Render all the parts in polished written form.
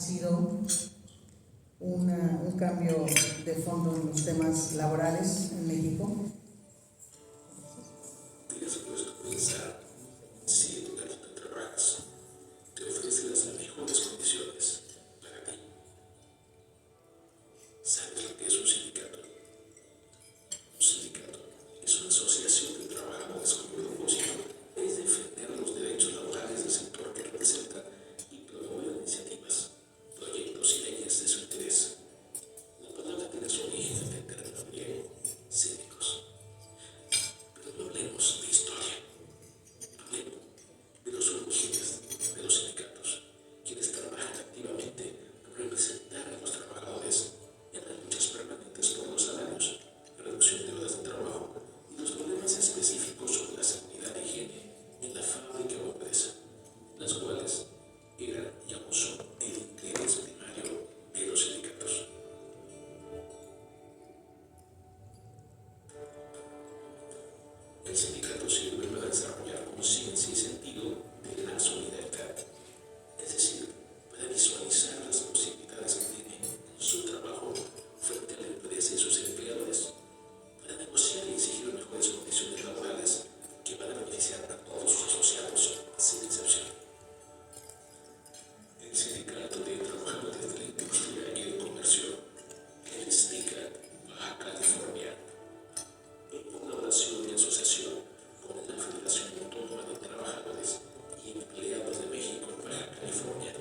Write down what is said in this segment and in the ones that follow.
sido un cambio de fondo en los temas laborales en México. Tienes puesto a pensar si el lugar donde trabajas te ofrece las mejores condiciones para ti. ¿Sabes lo que es un sindicato? Un sindicato es una asociación de trabajadores cuyo propósito es defender los derechos laborales del sector que representa y promover iniciativas, proyectos y leyes de su interés. La palabra tiene su origen en el término griego, síndicos. Pero no hablemos de historia, hablemos de los orígenes de los sindicatos, quienes trabajan activamente por representar a los trabajadores en las luchas permanentes por los salarios, reducción de horas de trabajo y los problemas específicos sobre la seguridad e higiene en la fábrica o empresa, las cuales eran y aún son el interés primario de los sindicatos. El sindicato sirve para desarrollar conciencia y sentido de la solidaridad, es decir, para visualizar las posibilidades que tiene su trabajo frente a la empresa y sus empleadores, para negociar y exigir mejores condiciones laborales que van a beneficiar a todos sus asociados, sin excepción. El Sindicato de Trabajadores de la Industria y el Comercio, el STICA, Baja California, en colaboración y asociación con la Federación Autónoma de Trabajadores y Empleados de México en Baja California,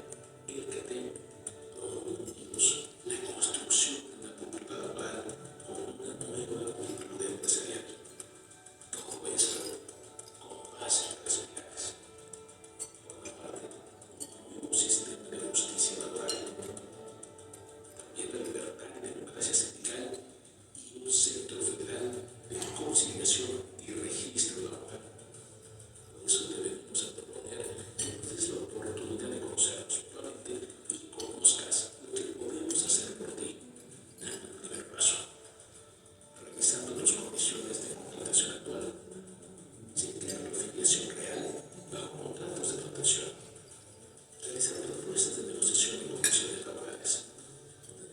el CATEM, promovimos la construcción de una cultura laboral con una nueva cultura empresarial. Todo esto con base en tres pilares. Por una parte, un nuevo sistema de justicia laboral, también la libertad y democracia sindical y un centro federal de conciliación y registro laboral. Por eso debemos proponer que nos des la oportunidad de conocernos mutuamente y conozcas lo que podemos hacer por ti, dando el primer paso, revisando tus condiciones de contratación actual, sin crear una afiliación real bajo contratos de protección, realizando propuestas de negociación y condiciones laborales,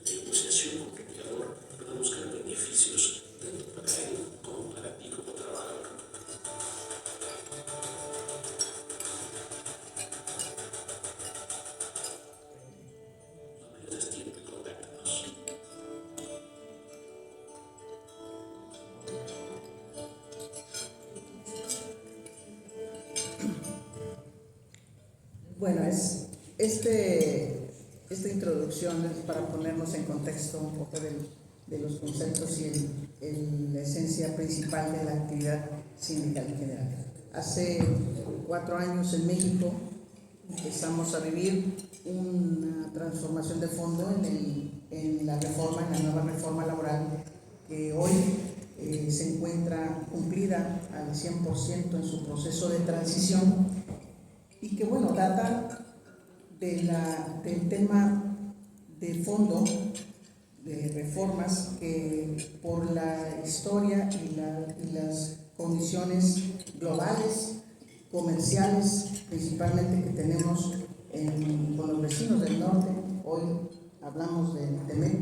negociación con tu empleador para buscar beneficios tanto para él como para ti como trabajador. No pierdas tiempo y contáctanos. Bueno, esta introducción es para ponernos en contexto un poco de los conceptos y la esencia principal de la actividad sindical en general. Hace 4 años en México empezamos a vivir una transformación de fondo en la nueva reforma laboral que hoy se encuentra cumplida al 100% en su proceso de transición y que, bueno, data del tema de fondo de reformas que por la historia y las condiciones globales, comerciales, principalmente que tenemos con los vecinos del norte, hoy hablamos del TEMEC,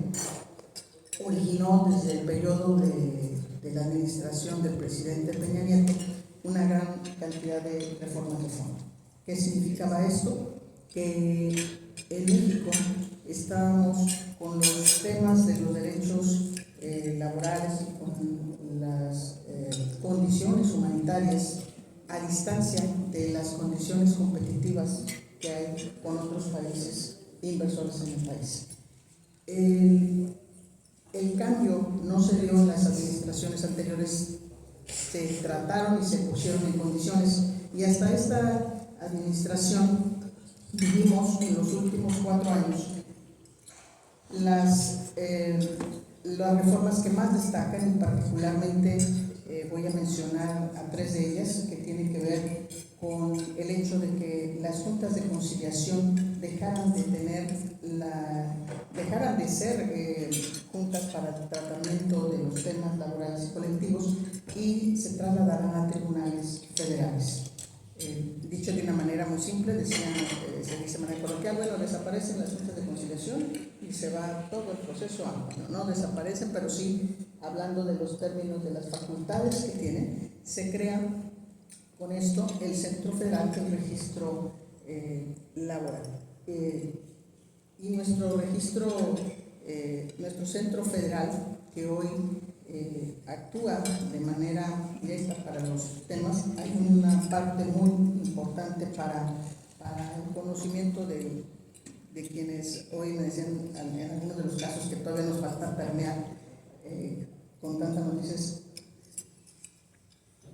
originó desde el periodo de la administración del presidente Peña Nieto una gran cantidad de reformas de fondo. ¿Qué significaba esto? Que en México estábamos con los temas de los derechos laborales y con las condiciones humanitarias a distancia de las condiciones competitivas que hay con otros países inversores en el país. El cambio no se dio en las administraciones anteriores, se trataron y se pusieron en condiciones, y hasta esta administración vivimos en los últimos 4 años las reformas que más destacan, y particularmente voy a mencionar a 3 de ellas que tienen que ver con el hecho de que las juntas de conciliación dejaran de ser juntas para el tratamiento de los temas laborales y colectivos y se trasladarán a tribunales federales. Dicho de una manera muy simple, se dice de manera coloquial, bueno, desaparecen las juntas de conciliación conciliación y se va todo el proceso a, bueno, no desaparecen, pero sí, hablando de los términos de las facultades que tienen, se crea con esto el Centro Federal del Registro Laboral. Y nuestro registro, nuestro Centro Federal, que hoy actúa de manera directa para los temas, hay una parte muy importante para el conocimiento de quienes hoy me decían en algunos de los casos que todavía nos falta permear con tantas noticias.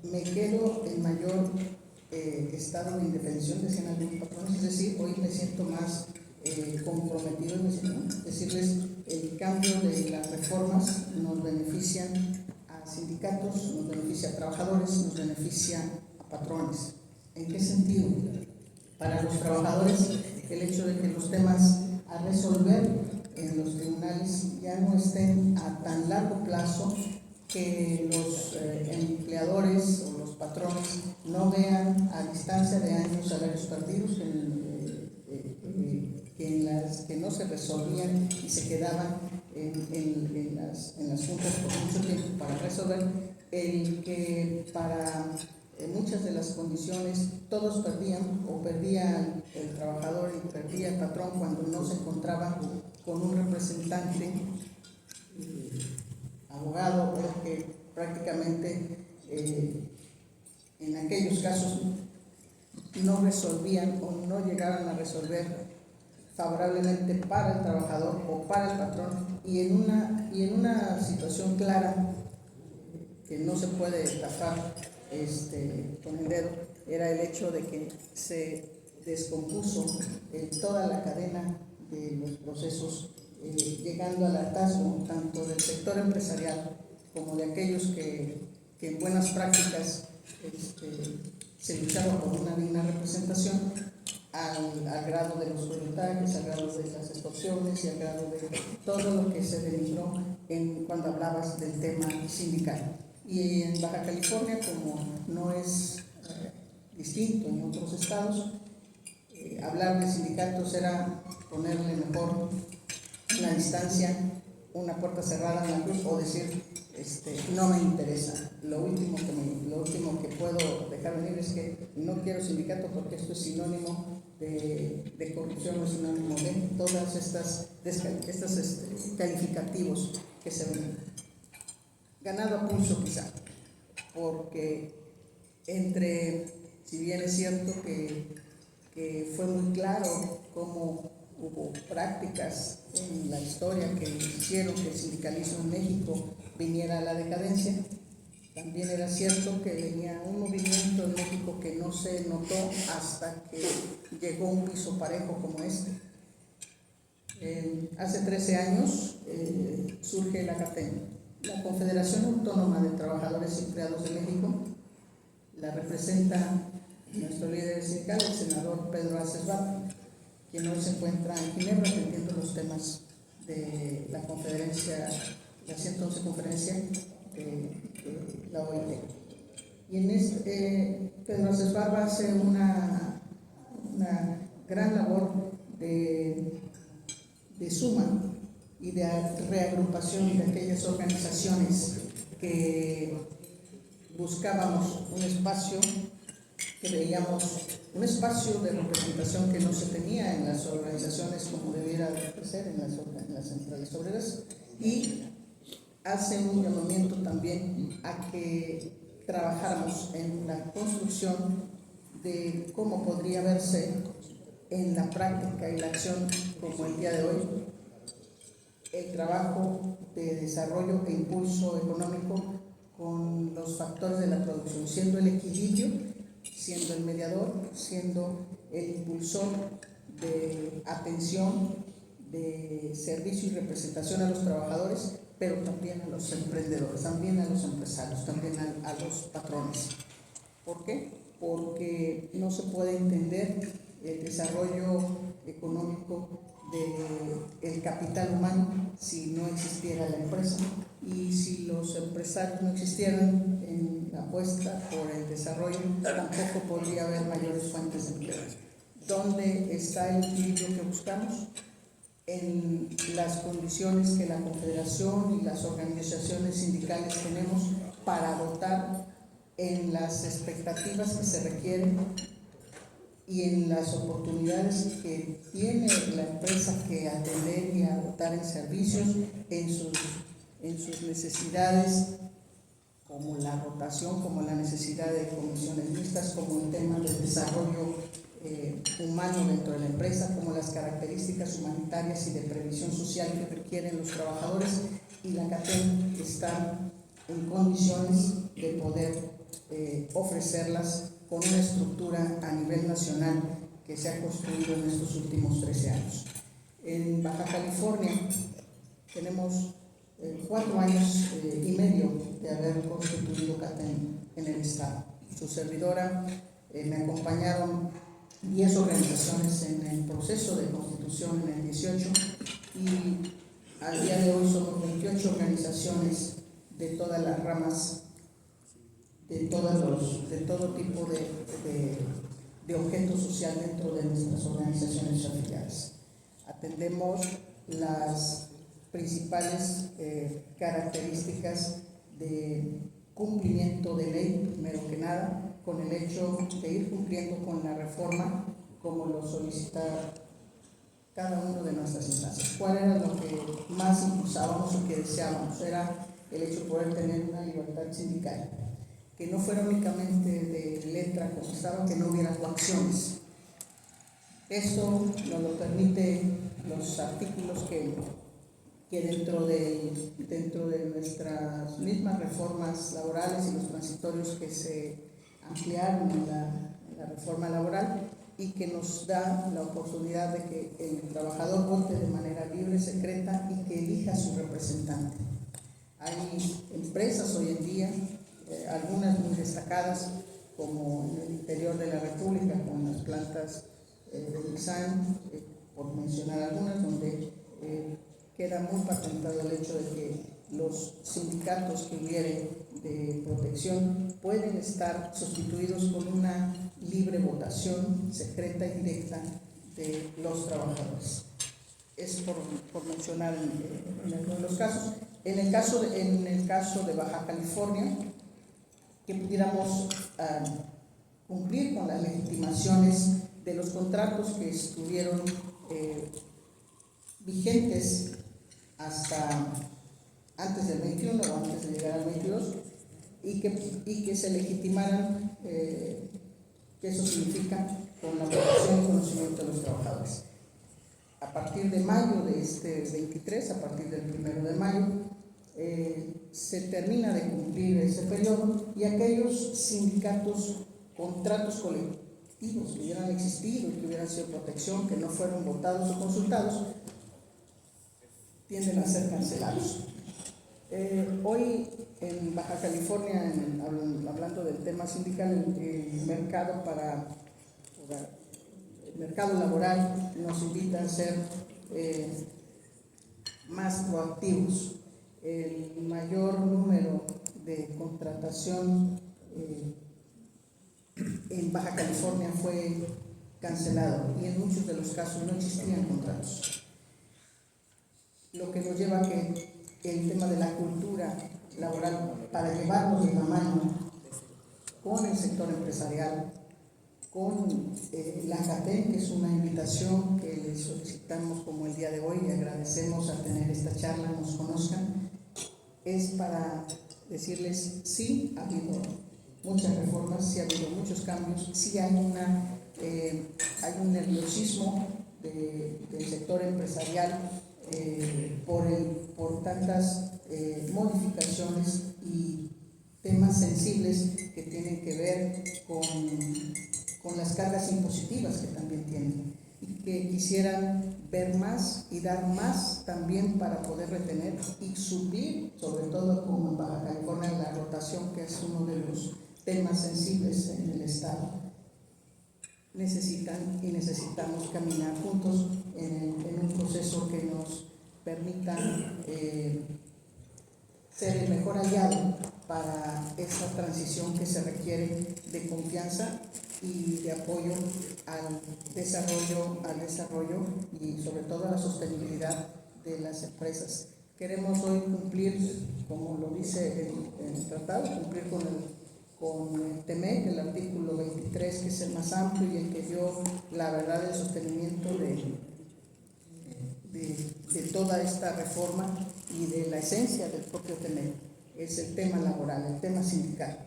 Me quedo en mayor estado de indefensión, decían algunos patrones, es decir, hoy me siento más comprometido en decirles el cambio de las reformas nos benefician a sindicatos, nos beneficia a trabajadores, nos beneficia a patrones. ¿En qué sentido? Para los trabajadores, el hecho de que los temas a resolver en los tribunales ya no estén a tan largo plazo, que los empleadores o los patrones no vean a distancia de años salarios perdidos que no se resolvían y se quedaban en las juntas por mucho tiempo para resolver, el que para muchas de las condiciones todos perdían, o perdía el trabajador y perdía el patrón cuando no se encontraba con un representante abogado, porque prácticamente en aquellos casos no resolvían o no llegaban a resolver favorablemente para el trabajador o para el patrón, y en una situación clara que no se puede tapar con el dedo, era el hecho de que se descompuso toda la cadena de los procesos, llegando al hartazgo tanto del sector empresarial como de aquellos que en buenas prácticas se luchaba por una digna representación, al grado de los voluntarios, al grado de las extorsiones y al grado de todo lo que se denigró cuando hablabas del tema sindical. Y en Baja California, como no es distinto en otros estados, hablar de sindicatos era ponerle mejor una distancia, una puerta cerrada en la cruz, o decir no me interesa. Lo último que puedo dejar venir es que no quiero sindicato porque esto es sinónimo de corrupción, es sinónimo de todas estas calificativos que se ven. Ganado a pulso quizá, porque si bien es cierto que fue muy claro cómo hubo prácticas en la historia que hicieron que el sindicalismo en México viniera a la decadencia, también era cierto que venía un movimiento en México que no se notó hasta que llegó un piso parejo como este. Hace 13 años surge la CATEM, la Confederación Autónoma de Trabajadores y Empleados de México. La representa nuestro líder sindical, el senador Pedro Aces Barba, quien hoy se encuentra en Ginebra atendiendo los temas de la conferencia, la 111 conferencia de la OIT. Y en Pedro Aces Barba hace una gran labor de suma y de reagrupación de aquellas organizaciones que buscábamos un espacio, que veíamos un espacio de representación que no se tenía en las organizaciones como debiera de ser en las centrales obreras, y hace un llamamiento también a que trabajáramos en la construcción de cómo podría verse en la práctica y la acción, como el día de hoy, el trabajo de desarrollo e impulso económico con los factores de la producción, siendo el equilibrio, siendo el mediador, siendo el impulsor de atención, de servicio y representación a los trabajadores, pero también a los emprendedores, también a los empresarios, también a los patrones. ¿Por qué? Porque no se puede entender el desarrollo económico del capital humano si no existiera la empresa, y si los empresarios no existieran en la apuesta por el desarrollo, tampoco podría haber mayores fuentes de empleo. ¿Dónde está el equilibrio que buscamos? en las condiciones que la Confederación y las organizaciones sindicales tenemos para dotar en las expectativas que se requieren y en las oportunidades que tiene la empresa que atender y dotar en servicios, en sus necesidades, como la rotación, como la necesidad de comisiones mixtas, como el tema del desarrollo humano dentro de la empresa, como las características humanitarias y de previsión social que requieren los trabajadores, y la CATEM está en condiciones de poder ofrecerlas con una estructura a nivel nacional que se ha construido en estos últimos 13 años. En Baja California tenemos 4 años y medio de haber constituido CATEM en el Estado. Su servidora, me acompañaron 10 organizaciones en el proceso de constitución en el 18, y al día de hoy somos 28 organizaciones de todas las ramas, de todo tipo de objeto social dentro de nuestras organizaciones afiliadas. Atendemos las principales características de cumplimiento de ley, primero que nada, con el hecho de ir cumpliendo con la reforma como lo solicita cada uno de nuestras instancias. ¿Cuál era lo que más impulsábamos o que deseábamos? Era el hecho de poder tener una libertad sindical, que no fuera únicamente de letra como estaba, que no hubiera coacciones. Esto nos lo permite los artículos que dentro de nuestras mismas reformas laborales y los transitorios que se ampliaron en la reforma laboral, y que nos da la oportunidad de que el trabajador vote de manera libre, secreta, y que elija a su representante. Hay empresas hoy en día, algunas muy destacadas, como en el interior de la República, con las plantas de Nixan, por mencionar algunas, donde queda muy patentado el hecho de que los sindicatos que hubiere de protección pueden estar sustituidos por una libre votación secreta y directa de los trabajadores. Es por mencionar en algunos de los casos. En el caso de Baja California, que pudiéramos cumplir con las legitimaciones de los contratos que estuvieron vigentes hasta antes del 21 o antes de llegar al 22, y que se legitimaran, que eso significa con la votación y conocimiento de los trabajadores. A partir de mayo de este 23, a partir del 1 de mayo, se termina de cumplir ese periodo, y aquellos sindicatos, contratos colectivos que hubieran existido y que hubieran sido protección, que no fueron votados o consultados, tienden a ser cancelados. Hoy en Baja California, hablando del tema sindical, el mercado laboral nos invita a ser más proactivos. El mayor número de contratación en Baja California fue cancelado, y en muchos de los casos no existían contratos, lo que nos lleva a que el tema de la cultura laboral, para llevarnos de la mano con el sector empresarial, con la CATEM, que es una invitación que les solicitamos como el día de hoy, y agradecemos a tener esta charla, nos conozcan, es para decirles: sí, ha habido muchas reformas, sí ha habido muchos cambios, sí hay un nerviosismo del sector empresarial por tantas modificaciones y temas sensibles que tienen que ver con las cargas impositivas que también tienen, y que quisieran ver más y dar más también para poder retener y suplir, sobre todo como en Baja California, la rotación, que es uno de los temas sensibles en el Estado. Necesitamos caminar juntos en un proceso que nos permita ser el mejor aliado para esta transición que se requiere de confianza y de apoyo al desarrollo y sobre todo a la sostenibilidad de las empresas. Queremos hoy cumplir, como lo dice el tratado, cumplir con el TEMEC, el artículo 23, que es el más amplio y el que dio la verdad del sostenimiento de toda esta reforma y de la esencia del propio TEMEC. Es el tema laboral, el tema sindical.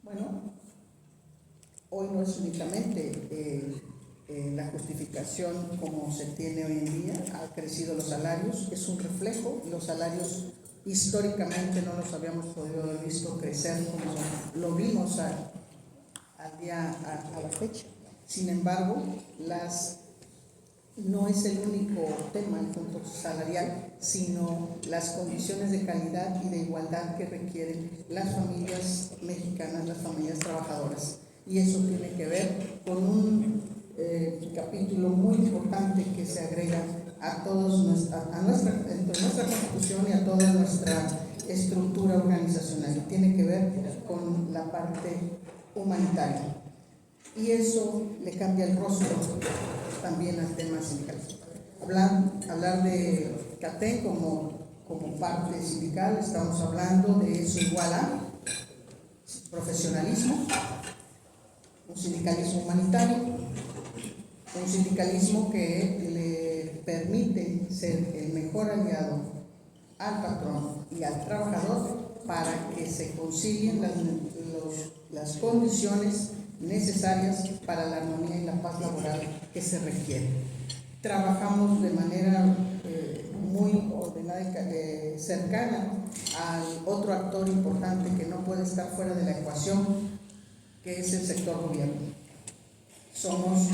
Bueno, hoy no es únicamente la justificación como se tiene hoy en día, ha crecido los salarios, es un reflejo, los salarios históricamente no los habíamos podido haber visto crecer como lo vimos a la fecha. Sin embargo, no es el único tema el punto salarial, sino las condiciones de calidad y de igualdad que requieren las familias mexicanas, las familias trabajadoras. Y eso tiene que ver con un capítulo muy importante que se agrega a nuestra Constitución y a toda nuestra estructura organizacional, y tiene que ver con la parte humanitaria. Y eso le cambia el rostro también al tema sindical. Hablar de CATEM como parte sindical, estamos hablando de eso igual a profesionalismo, un sindicalismo humanitario, un sindicalismo que le permite ser el mejor aliado al patrón y al trabajador para que se concilien las condiciones necesarias para la armonía y la paz laboral que se requiere. Trabajamos de manera muy ordenada y cercana al otro actor importante que no puede estar fuera de la ecuación, que es el sector gobierno. Somos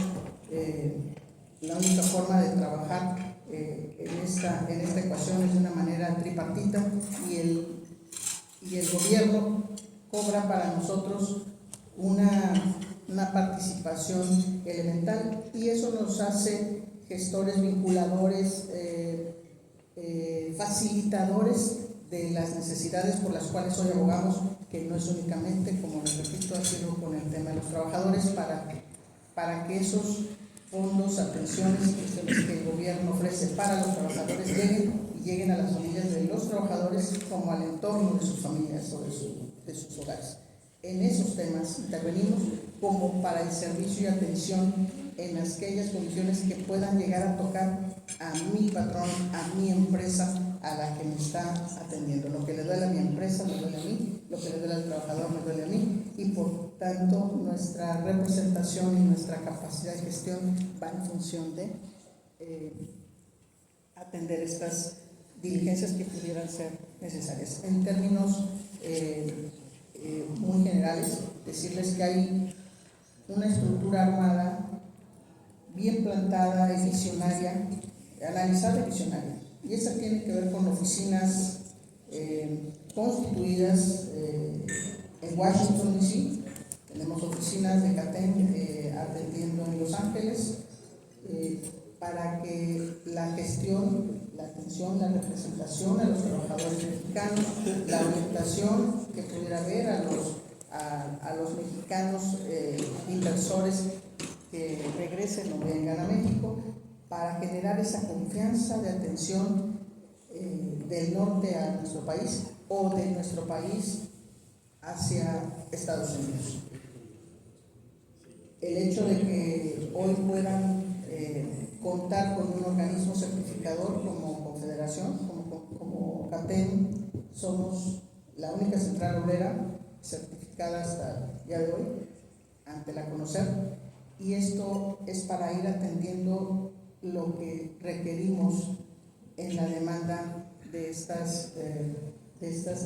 la única forma de trabajar en esta ecuación es de una manera tripartita, y el gobierno cobra para nosotros una participación elemental, y eso nos hace gestores, vinculadores, facilitadores de las necesidades por las cuales hoy abogamos, que no es únicamente, como les repito, ha sido con el tema de los trabajadores, para que esos fondos, atenciones que el gobierno ofrece para los trabajadores lleguen a las familias de los trabajadores como al entorno de sus familias o de sus hogares. En esos temas intervenimos como para el servicio y atención en aquellas condiciones que puedan llegar a tocar a mi patrón, a mi empresa, a la que me está atendiendo. Lo que le duele a mi empresa me duele a mí, lo que le duele al trabajador me duele a mí, y por tanto nuestra representación y nuestra capacidad de gestión va en función de atender estas diligencias que pudieran ser necesarias. En términos muy generales, decirles que hay una estructura armada bien plantada y visionaria, analizada y visionaria, y esa tiene que ver con oficinas constituidas en Washington DC. Tenemos oficinas de CATEM atendiendo en Los Ángeles, para que la gestión, la atención, la representación a los trabajadores mexicanos, la orientación que pudiera haber a los mexicanos inversores que regresen o vengan a México, para generar esa confianza de atención del norte a nuestro país o de nuestro país hacia Estados Unidos. El hecho de que hoy puedan contar con un organismo certificador como Confederación, como CATEM, somos la única central obrera certificada hasta el día de hoy ante la CONOCER, y esto es para ir atendiendo lo que requerimos en la demanda de estas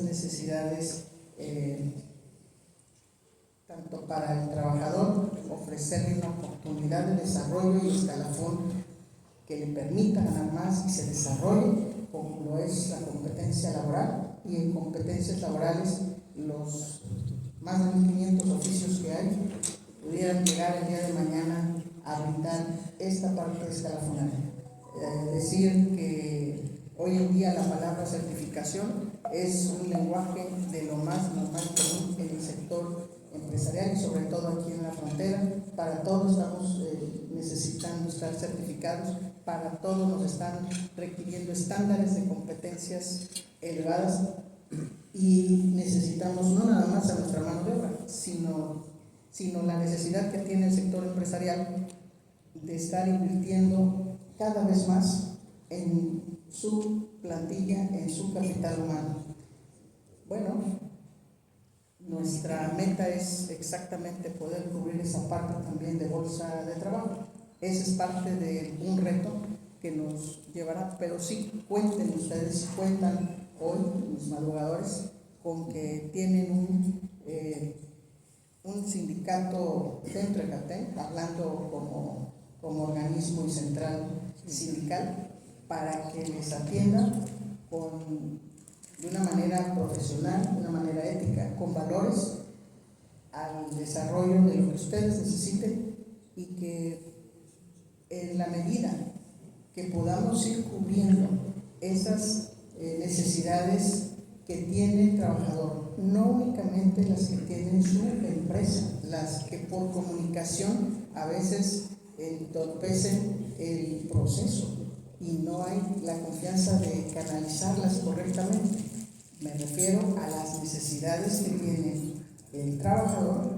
necesidades, tanto para el trabajador, ofrecerle una oportunidad de desarrollo y escalafón que le permita ganar más y se desarrolle, como lo es la competencia laboral, y en competencias laborales los más de 1.500 oficios que hay pudieran llegar el día de mañana a brindar esta parte escalafonaria. Decir que hoy en día la palabra certificación es un lenguaje de lo más normal común en el sector empresarial y sobre todo aquí en la frontera. Para todos estamos necesitando estar certificados, para todos nos están requiriendo estándares de competencias elevadas y necesitamos no nada más a nuestra mano de obra, sino la necesidad que tiene el sector empresarial de estar invirtiendo cada vez más en su plantilla, en su capital humano. Bueno, nuestra meta es exactamente poder cubrir esa parte también de bolsa de trabajo. Ese es parte de un reto que nos llevará, pero sí cuenten ustedes, cuentan hoy los madrugadores con que tienen un sindicato dentro de CATEM, hablando como organismo y central sindical, para que les atiendan de una manera profesional, de una manera ética, con valores al desarrollo de lo que ustedes necesiten, y que en la medida que podamos ir cubriendo esas necesidades que tiene el trabajador, no únicamente las que tiene su empresa, las que por comunicación a veces entorpecen el proceso y no hay la confianza de canalizarlas correctamente. Me refiero a las necesidades que tiene el trabajador,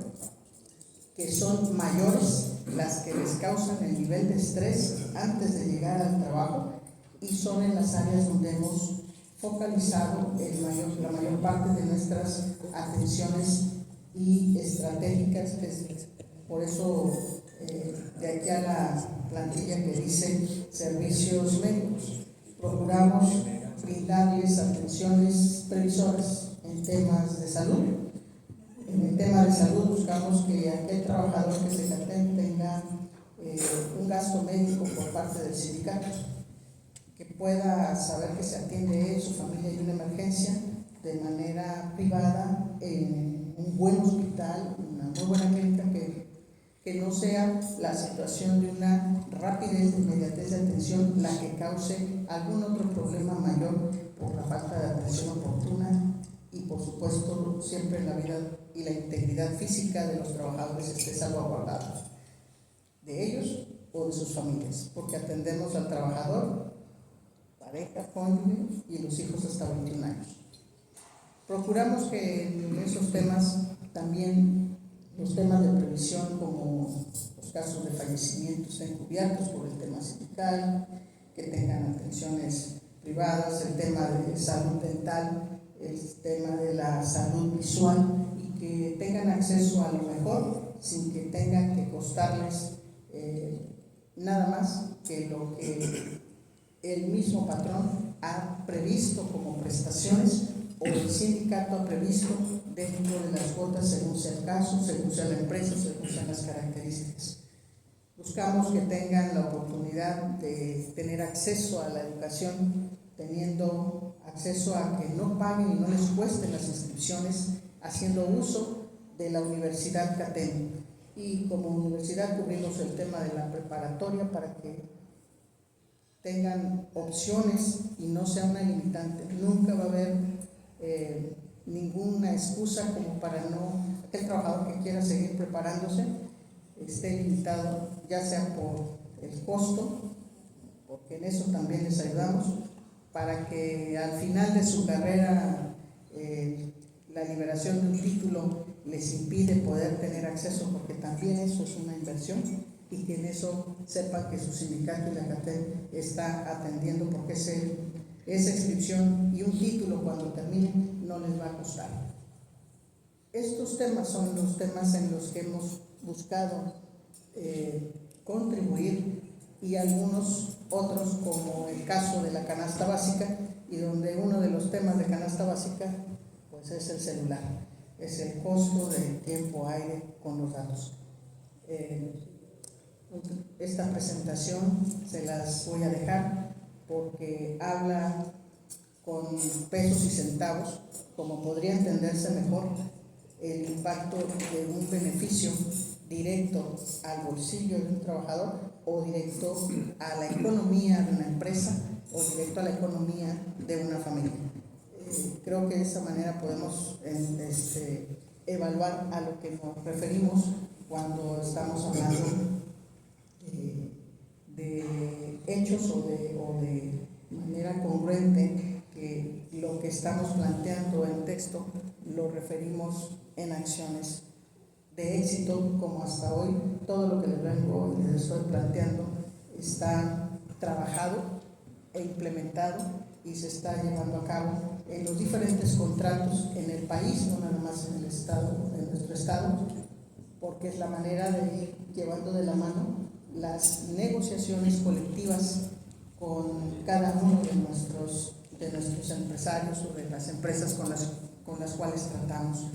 que son mayores, las que les causan el nivel de estrés antes de llegar al trabajo, y son en las áreas donde hemos focalizado la mayor parte de nuestras atenciones y estratégicas. Por eso, de aquí a la plantilla que dice servicios médicos, procuramos brindarles atenciones previsoras en temas de salud. En el tema de salud buscamos que aquel trabajador que se tenga un gasto médico por parte del sindicato, que pueda saber que se atiende él, su familia y una emergencia de manera privada en un buen hospital, una muy buena clínica, que no sea la situación de una rapidez, de inmediatez de atención la que cause algún otro problema mayor por la falta de atención oportuna, y por supuesto siempre la vida y la integridad física de los trabajadores esté salvaguardada, de ellos o de sus familias, porque atendemos al trabajador, pareja, cónyuge y los hijos hasta 21 años. Procuramos que en esos temas también los temas de previsión, como los casos de fallecimiento, estén cubiertos por el tema sindical, que tengan atenciones privadas, el tema de salud dental, el tema de la salud visual, y que tengan acceso a lo mejor sin que tengan que costarles nada más que lo que el mismo patrón ha previsto como prestaciones o el sindicato ha previsto dentro de las cuotas, según sea el caso, según sea la empresa, según sean las características. Buscamos que tengan la oportunidad de tener acceso a la educación, teniendo acceso a que no paguen y no les cuesten las inscripciones, haciendo uso de la Universidad CATEM. Y como universidad cubrimos el tema de la preparatoria para que tengan opciones y no sea una limitante. Nunca va a haber ninguna excusa como para aquel trabajador que quiera seguir preparándose esté limitado, ya sea por el costo, porque en eso también les ayudamos, para que al final de su carrera la liberación de un título les impide poder tener acceso, porque también eso es una inversión, y que en eso sepan que su sindicato y la CATEM está atendiendo, porque esa inscripción y un título cuando termine no les va a costar. Estos temas son los temas en los que hemos buscado contribuir, y algunos otros, como el caso de la canasta básica, y donde uno de los temas de canasta básica pues es el celular, es el costo del tiempo aire con los datos. Esta presentación se las voy a dejar porque habla con pesos y centavos, como podría entenderse mejor el impacto de un beneficio directo al bolsillo de un trabajador, o directo a la economía de una empresa, o directo a la economía de una familia. Creo que de esa manera podemos evaluar a lo que nos referimos cuando estamos hablando de hechos o de manera congruente, que lo que estamos planteando en texto lo referimos en acciones de éxito, como hasta hoy todo lo que les vengo y les estoy planteando está trabajado e implementado y se está llevando a cabo en los diferentes contratos en el país, no nada más en el estado, en nuestro estado, porque es la manera de ir llevando de la mano las negociaciones colectivas con cada uno de nuestros empresarios o de las empresas con las cuales tratamos.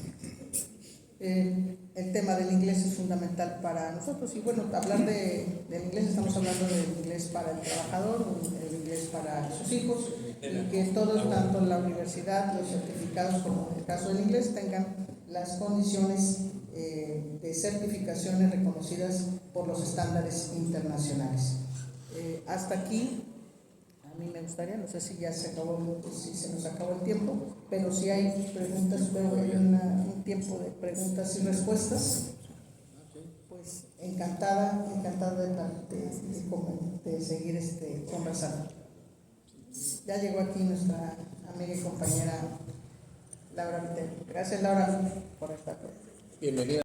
El tema del inglés es fundamental para nosotros y bueno, hablar del inglés, estamos hablando del inglés para el trabajador, el inglés para sus hijos, y que todos, tanto la universidad, los certificados como en el caso del inglés, tengan las condiciones de certificaciones reconocidas por los estándares internacionales. Hasta aquí. A mí me gustaría, no sé si ya se acabó, si se nos acabó el tiempo, pero si hay preguntas, veo que hay un tiempo de preguntas y respuestas, pues encantada de seguir conversando. Ya llegó aquí nuestra amiga y compañera Laura Vittel. Gracias, Laura, por estar. Bienvenida.